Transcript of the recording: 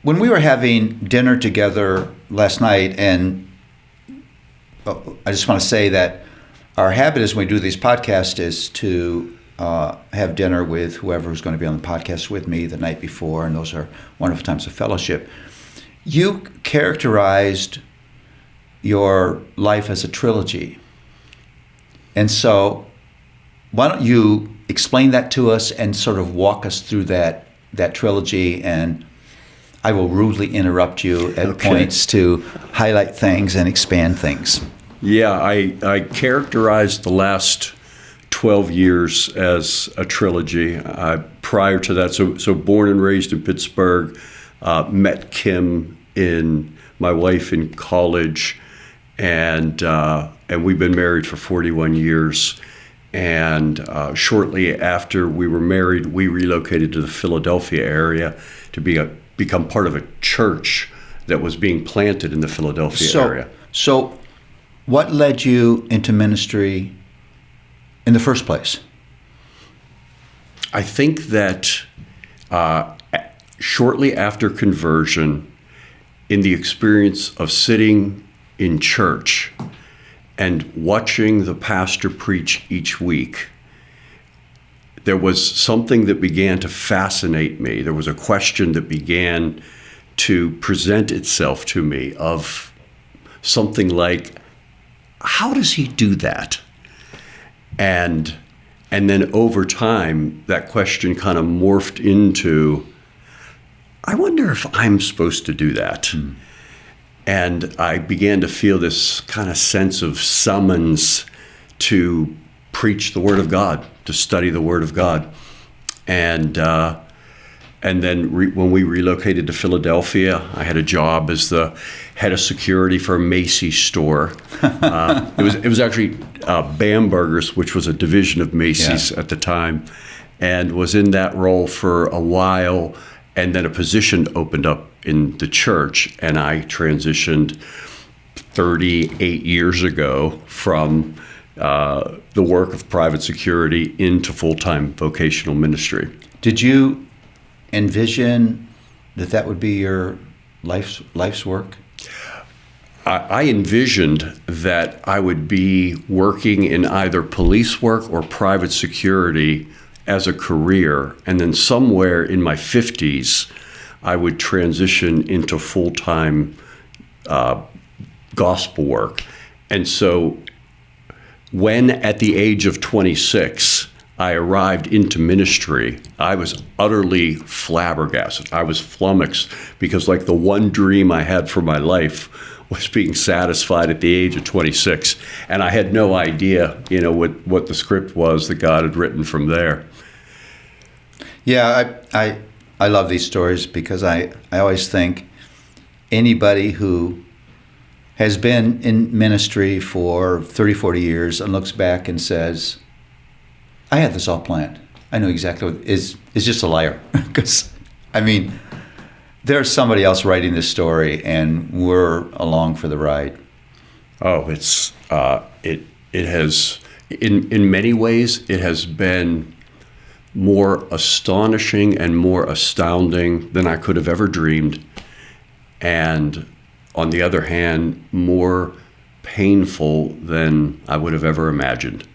when we were having dinner together last night, and I just want to say that our habit as we do these podcasts is to have dinner with whoever is going to be on the podcast with me the night before, and those are wonderful times of fellowship. You characterized your life as a trilogy. And so why don't you explain that to us and sort of walk us through that trilogy, and I will rudely interrupt you at points to highlight things and expand things. Yeah, I characterized the last 12 years as a trilogy. Prior to that, so born and raised in Pittsburgh, met Kim, my wife, in college, and we've been married for 41 years. And shortly after we were married, we relocated to the Philadelphia area to become part of a church that was being planted in the Philadelphia area. So what led you into ministry in the first place? I think that shortly after conversion, in the experience of sitting in church and watching the pastor preach each week, there was something that began to fascinate me. There was a question that began to present itself to me of something like, how does he do that? And then over time, that question kind of morphed into, I wonder if I'm supposed to do that. And I began to feel this kind of sense of summons to preach the Word of God, to study the Word of God. And then when we relocated to Philadelphia, I had a job as the head of security for a Macy's store. It was actually Bamberger's, which was a division of Macy's at the time, and was in that role for a while. And then a position opened up in the church, and I transitioned 38 years ago from the work of private security into full-time vocational ministry. Did you envision that would be your life's work? I envisioned that I would be working in either police work or private security as a career, and then somewhere in my 50s, I would transition into full-time gospel work. And so when at the age of 26, I arrived into ministry, I was utterly flabbergasted. I was flummoxed because like the one dream I had for my life was being satisfied at the age of 26. And I had no idea, what the script was that God had written from there. Yeah, I love these stories because I always think anybody who has been in ministry for 30, 40 years and looks back and says, I had this all planned, I know exactly what is just a liar. Because, there's somebody else writing this story and we're along for the ride. Oh, it has, in many ways, it has been more astonishing and more astounding than I could have ever dreamed. And on the other hand, more painful than I would have ever imagined.